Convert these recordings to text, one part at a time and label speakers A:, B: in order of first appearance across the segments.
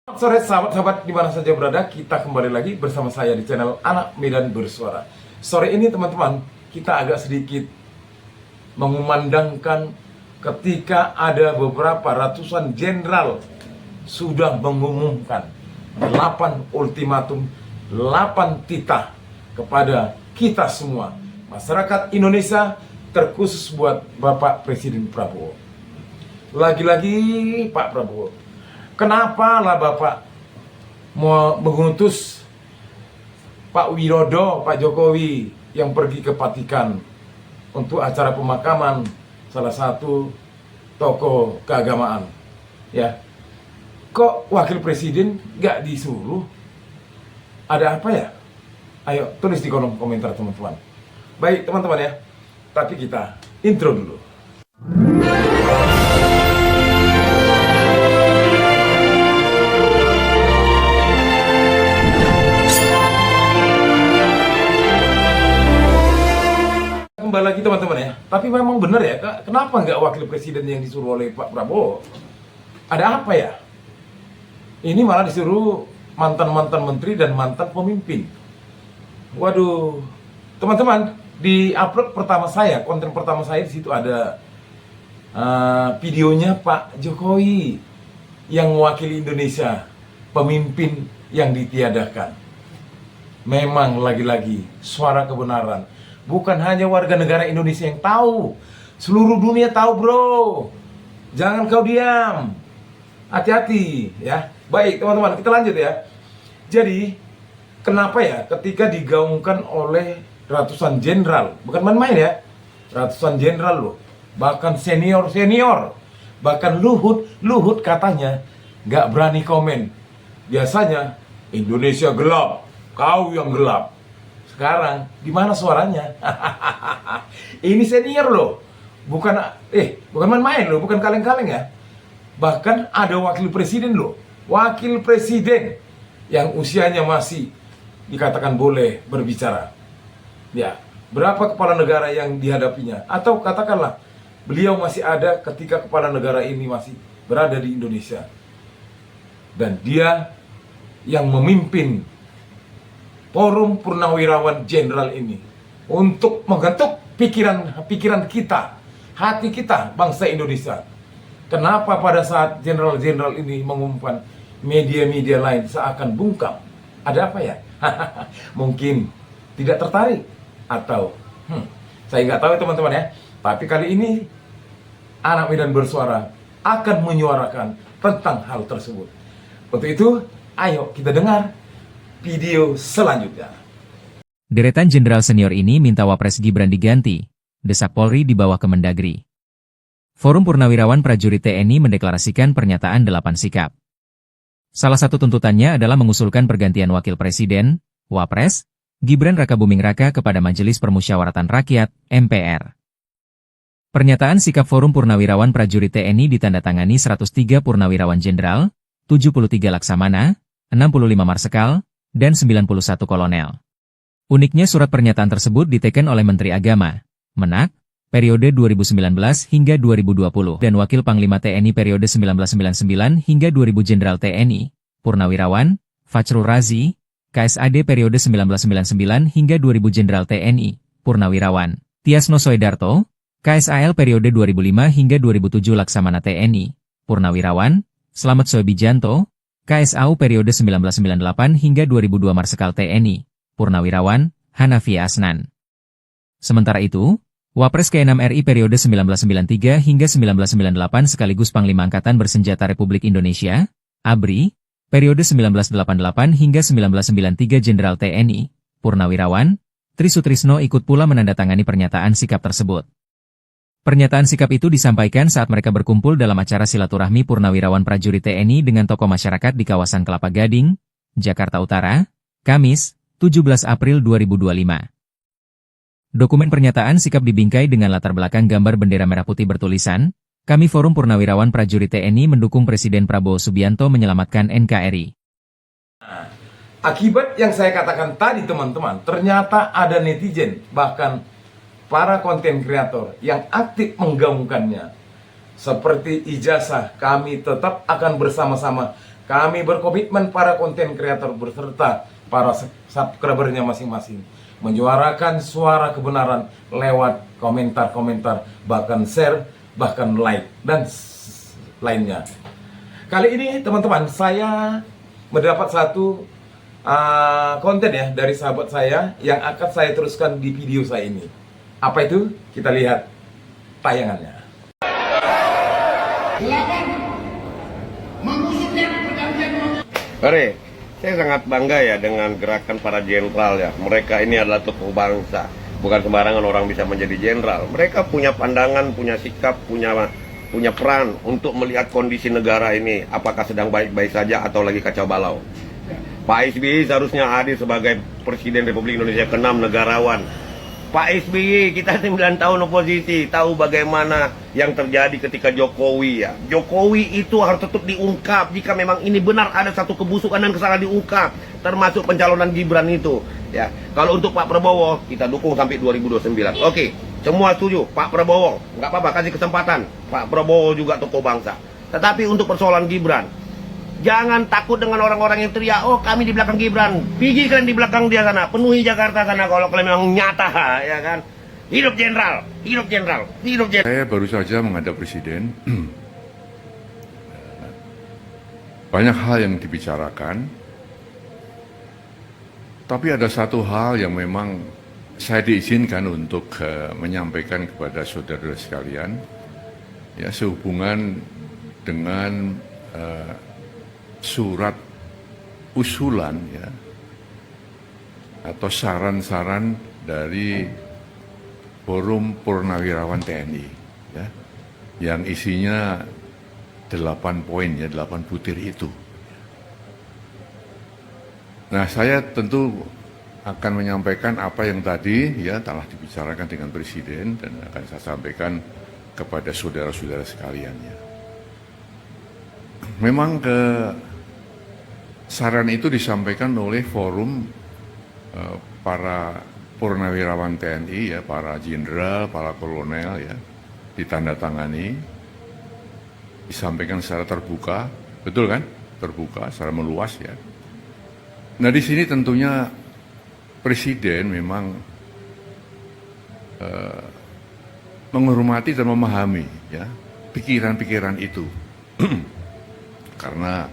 A: Selamat sore sahabat-sahabat di mana saja berada, kita kembali lagi bersama saya di channel Anak Medan Bersuara. Sore ini teman-teman, kita agak sedikit mengumandangkan ketika ada beberapa ratusan jenderal sudah mengumumkan 8 ultimatum, 8 titah kepada kita semua, masyarakat Indonesia, terkhusus buat Bapak Presiden Prabowo. Lagi-lagi Pak Prabowo, kenapa lah Bapak mau mengutus Pak Widodo, Pak Jokowi yang pergi ke Vatikan untuk acara pemakaman salah satu tokoh keagamaan? Ya, kok Wakil Presiden gak disuruh? Ada apa ya? Ayo tulis di kolom komentar teman-teman. Baik teman-teman ya, tapi kita intro dulu. Kembali lagi teman-teman ya, tapi memang benar ya, kenapa nggak Wakil Presiden yang disuruh oleh Pak Prabowo? Ada apa ya? Ini malah disuruh mantan-mantan menteri dan mantan pemimpin. Waduh, teman-teman, di upload pertama saya, konten pertama saya di situ ada videonya Pak Jokowi yang mewakili Indonesia, pemimpin yang ditiadakan. Memang lagi-lagi suara kebenaran. Bukan hanya warga negara Indonesia yang tahu, seluruh dunia tahu bro. Jangan kau diam. Hati-hati ya. Baik teman-teman, kita lanjut ya. Jadi kenapa ya ketika digaungkan oleh ratusan jenderal, bukan main-main ya, ratusan jenderal loh, bahkan senior-senior, bahkan Luhut katanya nggak berani komen. Biasanya Indonesia gelap, kau yang gelap. Sekarang di mana suaranya? Ini senior loh, bukan main-main loh, bukan kaleng-kaleng ya. Bahkan ada wakil presiden loh, wakil presiden yang usianya masih dikatakan boleh berbicara. Ya, berapa kepala negara yang dihadapinya? Atau katakanlah beliau masih ada ketika kepala negara ini masih berada di Indonesia, dan dia yang memimpin Forum Purnawirawan Jenderal ini untuk menggetuk pikiran kita, hati kita, bangsa Indonesia. Kenapa pada saat jenderal-jenderal ini mengumumkan, media-media lain seakan bungkam? Ada apa ya? Mungkin tidak tertarik atau saya nggak tahu teman-teman ya. Tapi kali ini Anak Medan Bersuara akan menyuarakan tentang hal tersebut. Untuk itu, ayo kita dengar video selanjutnya.
B: Deretan jenderal senior ini minta Wapres Gibran diganti, desak Polri di bawah Kemendagri. Forum Purnawirawan Prajurit TNI mendeklarasikan pernyataan 8 sikap. Salah satu tuntutannya adalah mengusulkan pergantian Wakil Presiden, Wapres, Gibran Rakabuming Raka kepada Majelis Permusyawaratan Rakyat, MPR. Pernyataan sikap Forum Purnawirawan Prajurit TNI ditandatangani 103 Purnawirawan Jenderal, 73 Laksamana, 65 Marsekal, dan 91 kolonel. Uniknya surat pernyataan tersebut diteken oleh Menteri Agama, Menak, periode 2019 hingga 2020 dan Wakil Panglima TNI periode 1999 hingga 2000 Jenderal TNI, Purnawirawan, Fachrul Razi, KSAD periode 1999 hingga 2000 Jenderal TNI, Purnawirawan, Tiasno Soedarto, KSAL periode 2005 hingga 2007 Laksamana TNI, Purnawirawan, Slamet Soebijanto, KSAU periode 1998 hingga 2002 Marsekal TNI, Purnawirawan, Hanafi Asnan. Sementara itu, Wapres ke-6 RI periode 1993 hingga 1998 sekaligus Panglima Angkatan Bersenjata Republik Indonesia, ABRI, periode 1988 hingga 1993 Jenderal TNI, Purnawirawan, Trisutrisno ikut pula menandatangani pernyataan sikap tersebut. Pernyataan sikap itu disampaikan saat mereka berkumpul dalam acara silaturahmi Purnawirawan Prajurit TNI dengan tokoh masyarakat di kawasan Kelapa Gading, Jakarta Utara, Kamis, 17 April 2025. Dokumen pernyataan sikap dibingkai dengan latar belakang gambar bendera merah putih bertulisan, "Kami Forum Purnawirawan Prajurit TNI mendukung Presiden Prabowo Subianto menyelamatkan NKRI."
A: Akibat yang saya katakan tadi teman-teman, ternyata ada netizen, bahkan para konten kreator yang aktif menggaungkannya. Seperti ijazah, kami tetap akan bersama-sama Kami berkomitmen para konten kreator beserta para subscribernya masing-masing menyuarakan suara kebenaran lewat komentar-komentar, bahkan share, bahkan like, dan lainnya. Kali ini teman-teman, saya mendapat satu konten ya dari sahabat saya yang akan saya teruskan di video saya ini. Apa itu? Kita lihat tayangannya.
C: Mari, saya sangat bangga ya dengan gerakan para jenderal ya. Mereka ini adalah tokoh bangsa. Bukan sembarangan orang bisa menjadi jenderal. Mereka punya pandangan, punya sikap, punya peran untuk melihat kondisi negara ini apakah sedang baik-baik saja atau lagi kacau balau. Pak SBY seharusnya hadir sebagai Presiden Republik Indonesia ke-6, negarawan. Pak SBY, kita 9 tahun oposisi, tahu bagaimana yang terjadi ketika Jokowi ya. Jokowi itu harus tetap diungkap jika memang ini benar ada satu kebusukan dan kesalahan diungkap, termasuk pencalonan Gibran itu. Ya, kalau untuk Pak Prabowo kita dukung sampai 2029. Oke, semua setuju. Pak Prabowo, nggak apa-apa, kasih kesempatan. Pak Prabowo juga tokoh bangsa. Tetapi untuk persoalan Gibran, jangan takut dengan orang-orang yang teriak, oh kami di belakang Gibran. Pergi kalian di belakang dia sana, penuhi Jakarta sana kalau kalian memang nyata, ya kan. Hidup jenderal, hidup jenderal, hidup jenderal.
D: Saya baru saja menghadap Presiden. Banyak hal yang dibicarakan, tapi ada satu hal yang memang saya diizinkan untuk menyampaikan kepada saudara sekalian, ya, sehubungan dengan surat usulan ya atau saran-saran dari Forum Purnawirawan TNI ya, yang isinya 8 poin ya, 8 butir itu. Nah, saya tentu akan menyampaikan apa yang tadi ya telah dibicarakan dengan Presiden dan akan saya sampaikan kepada saudara-saudara sekalian ya. Memang saran itu disampaikan oleh forum para purnawirawan TNI ya, para jenderal, para kolonel ya, ditandatangani, disampaikan secara terbuka, betul kan? Terbuka, secara meluas ya. Nah, di sini tentunya Presiden memang menghormati dan memahami ya pikiran-pikiran itu. Karena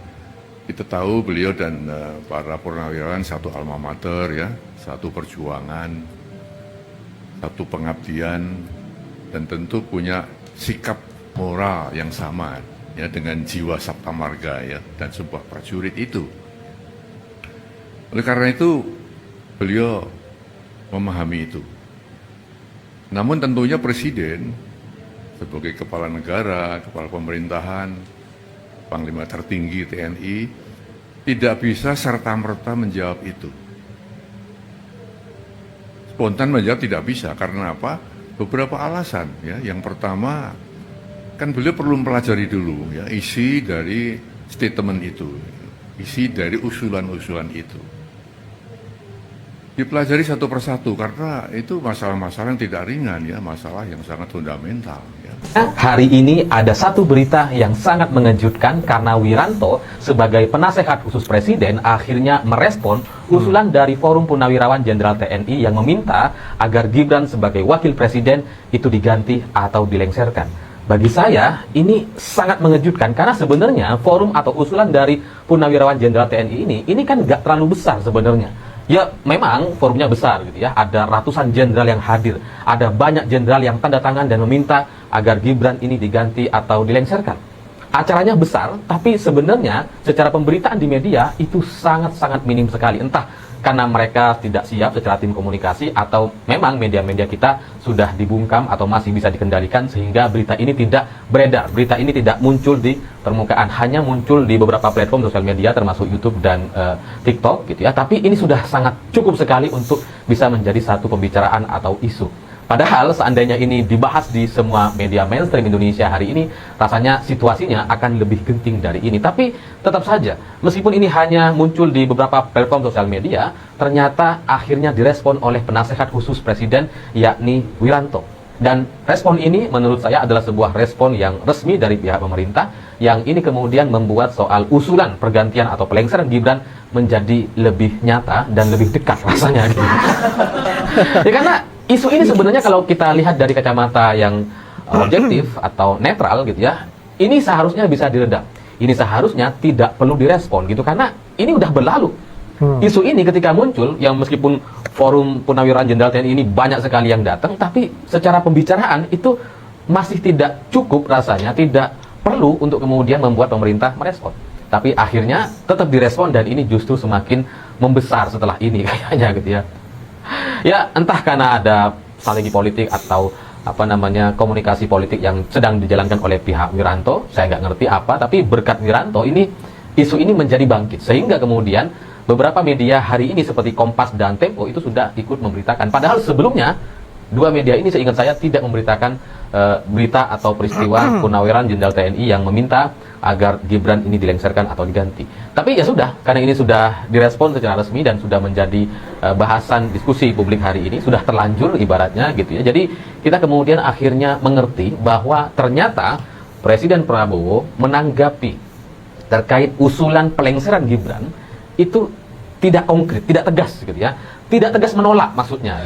D: kita tahu beliau dan para purnawirawan satu alma mater ya, satu perjuangan, satu pengabdian, dan tentu punya sikap moral yang sama ya dengan jiwa sabta marga ya dan sebuah prajurit itu. Oleh karena itu beliau memahami itu. Namun tentunya Presiden sebagai kepala negara, kepala pemerintahan, Panglima tertinggi TNI tidak bisa serta-merta menjawab itu. Spontan menjawab tidak bisa, karena apa? Beberapa alasan ya. Yang pertama, kan beliau perlu mempelajari dulu ya isi dari statement itu, isi dari usulan-usulan itu. Dipelajari satu persatu karena itu masalah-masalah yang tidak ringan ya, masalah yang sangat fundamental ya.
E: Hari ini ada satu berita yang sangat mengejutkan karena Wiranto sebagai penasehat khusus Presiden akhirnya merespon usulan dari Forum Purnawirawan Jenderal TNI yang meminta agar Gibran sebagai wakil presiden itu diganti atau dilengserkan. Bagi saya ini sangat mengejutkan karena sebenarnya forum atau usulan dari Purnawirawan Jenderal TNI ini kan nggak terlalu besar sebenarnya. Ya memang forumnya besar gitu ya, ada ratusan jenderal yang hadir, ada banyak jenderal yang tanda tangan dan meminta agar Gibran ini diganti atau dilengserkan. Acaranya besar, tapi sebenarnya secara pemberitaan di media itu sangat-sangat minim sekali. Entah karena mereka tidak siap secara tim komunikasi atau memang media-media kita sudah dibungkam atau masih bisa dikendalikan sehingga berita ini tidak beredar, berita ini tidak muncul di permukaan, hanya muncul di beberapa platform sosial media termasuk YouTube dan TikTok gitu ya. Tapi ini sudah sangat cukup sekali untuk bisa menjadi satu pembicaraan atau isu. Padahal seandainya ini dibahas di semua media mainstream Indonesia hari ini, rasanya situasinya akan lebih genting dari ini. Tapi tetap saja, meskipun ini hanya muncul di beberapa platform sosial media, ternyata akhirnya direspon oleh penasehat khusus Presiden yakni Wiranto. Dan respon ini menurut saya adalah sebuah respon yang resmi dari pihak pemerintah, yang ini kemudian membuat soal usulan pergantian atau pelengseran Gibran menjadi lebih nyata dan lebih dekat rasanya gitu. Ya, karena isu ini sebenarnya kalau kita lihat dari kacamata yang objektif atau netral gitu ya, ini seharusnya bisa diredam. Ini seharusnya tidak perlu direspon gitu, karena ini udah berlalu. Isu ini ketika muncul, yang meskipun Forum Purnawirawan Jenderal TNI ini banyak sekali yang datang, tapi secara pembicaraan itu masih tidak cukup rasanya, tidak perlu untuk kemudian membuat pemerintah merespon. Tapi akhirnya tetap direspon, dan ini justru semakin membesar setelah ini kayaknya gitu ya. Ya entah karena ada strategi politik atau komunikasi politik yang sedang dijalankan oleh pihak Wiranto, saya nggak ngerti apa, tapi berkat Wiranto ini isu ini menjadi bangkit, sehingga kemudian beberapa media hari ini seperti Kompas dan Tempo itu sudah ikut memberitakan. Padahal sebelumnya dua media ini seingat saya tidak memberitakan berita atau peristiwa Purnawirawan Jenderal TNI yang meminta agar Gibran ini dilengserkan atau diganti. Tapi ya sudah, karena ini sudah direspon secara resmi dan sudah menjadi bahasan diskusi publik hari ini, sudah terlanjur ibaratnya gitu ya. Jadi kita kemudian akhirnya mengerti bahwa ternyata Presiden Prabowo menanggapi terkait usulan pelengseran Gibran itu tidak konkret, tidak tegas gitu ya. Tidak tegas menolak maksudnya.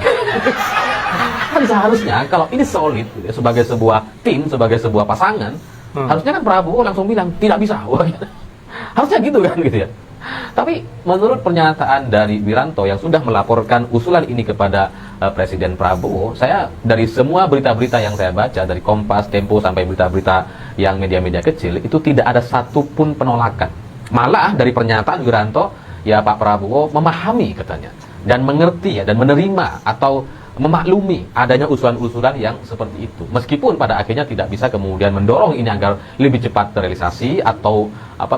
E: Kan seharusnya kalau ini solid gitu ya, sebagai sebuah tim, sebagai sebuah pasangan, harusnya kan Prabowo langsung bilang tidak bisa. Harusnya gitu kan gitu ya. Tapi menurut pernyataan dari Wiranto yang sudah melaporkan usulan ini kepada Presiden Prabowo, saya dari semua berita-berita yang saya baca dari Kompas, Tempo sampai berita-berita yang media-media kecil itu tidak ada satupun penolakan. Malah dari pernyataan Wiranto, ya Pak Prabowo memahami katanya dan mengerti ya dan menerima atau memaklumi adanya usulan-usulan yang seperti itu. Meskipun pada akhirnya tidak bisa kemudian mendorong ini agar lebih cepat terrealisasi atau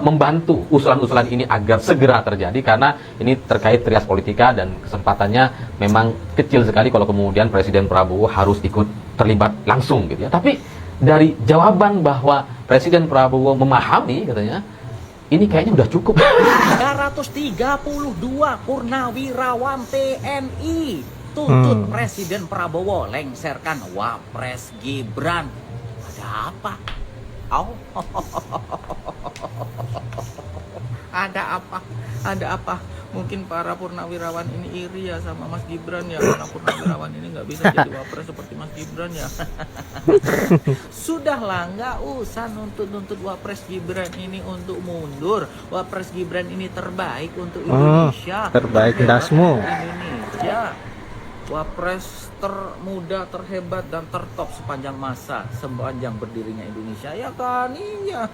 E: membantu usulan-usulan ini agar segera terjadi, karena ini terkait trias politika dan kesempatannya memang kecil sekali kalau kemudian Presiden Prabowo harus ikut terlibat langsung gitu ya. Tapi dari jawaban bahwa Presiden Prabowo memahami katanya, ini kayaknya udah cukup.
F: 332 Purnawirawan TNI tuntut Presiden Prabowo lengserkan Wapres Gibran. Ada apa? Oh. Ada apa? Ada apa? Mungkin para purnawirawan ini iri ya sama Mas Gibran ya, karena purnawirawan ini nggak bisa jadi wapres seperti Mas Gibran ya. Sudahlah, nggak usah nuntut Wapres Gibran ini untuk mundur. Wapres Gibran ini terbaik untuk Indonesia.
G: Terbaik dasmu.
F: Indonesia. Wapres termuda, terhebat, dan tertop sepanjang masa, sepanjang berdirinya Indonesia, ya kan? Iya.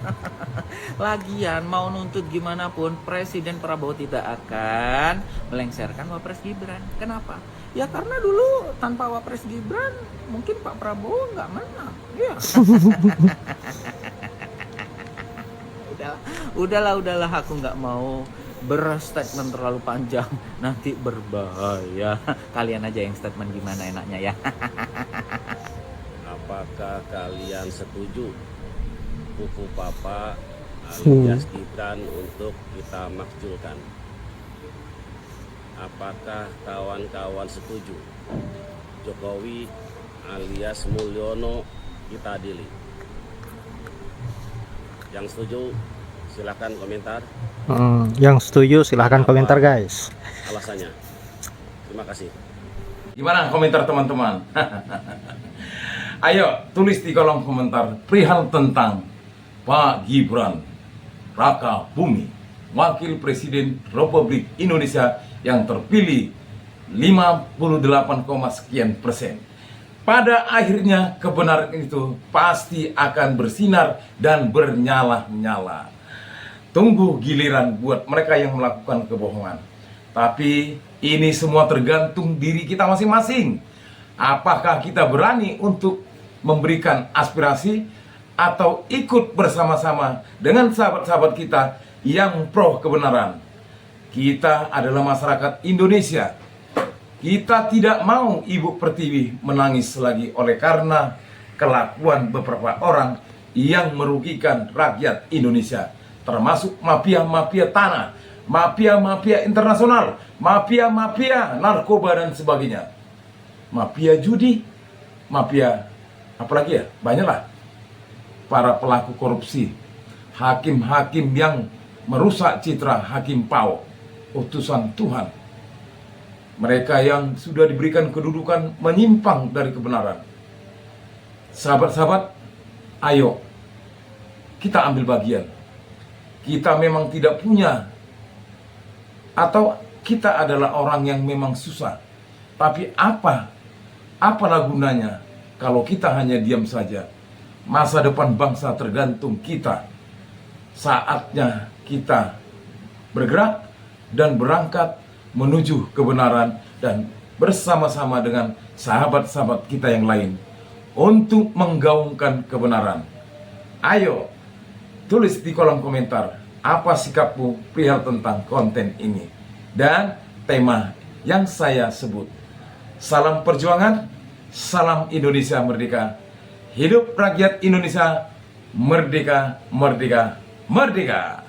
F: Lagian mau nuntut gimana pun, Presiden Prabowo tidak akan melengsarkan Wapres Gibran. Kenapa? Ya karena dulu tanpa Wapres Gibran mungkin Pak Prabowo nggak menang. Ya. Udahlah, aku nggak mau berstatement terlalu panjang, nanti berbahaya. Kalian aja yang statement gimana enaknya ya.
H: Apakah kalian setuju buku Papa alias Gibran untuk kita makzulkan? Apakah kawan-kawan setuju Jokowi alias Mulyono kita adili? Yang setuju silahkan komentar.
G: Yang setuju silahkan komentar guys.
H: Alasannya. Terima kasih.
A: Gimana komentar teman-teman? Ayo tulis di kolom komentar perihal tentang Pak Gibran Raka Bumi, Wakil Presiden Republik Indonesia yang terpilih 58,sekian%. Pada akhirnya kebenaran itu pasti akan bersinar dan bernyala-nyala. Tunggu giliran buat mereka yang melakukan kebohongan. Tapi ini semua tergantung diri kita masing-masing. Apakah kita berani untuk memberikan aspirasi atau ikut bersama-sama dengan sahabat-sahabat kita yang pro kebenaran. Kita adalah masyarakat Indonesia. Kita tidak mau Ibu Pertiwi menangis lagi oleh karena kelakuan beberapa orang yang merugikan rakyat Indonesia, termasuk mafia-mafia tanah, mafia-mafia internasional, mafia-mafia narkoba dan sebagainya, mafia judi, mafia apalagi ya, banyaklah para pelaku korupsi, hakim-hakim yang merusak citra Hakim Pau, utusan Tuhan. Mereka yang sudah diberikan kedudukan menyimpang dari kebenaran. Sahabat-sahabat, ayo kita ambil bagian. Kita memang tidak punya, atau kita adalah orang yang memang susah. Tapi apalah gunanya kalau kita hanya diam saja? Masa depan bangsa tergantung kita. Saatnya kita bergerak dan berangkat menuju kebenaran dan bersama-sama dengan sahabat-sahabat kita yang lain untuk menggaungkan kebenaran. Ayo, tulis di kolom komentar apa sikapmu perihal tentang konten ini dan tema yang saya sebut. Salam perjuangan, salam Indonesia merdeka. Hidup rakyat Indonesia merdeka, merdeka, merdeka.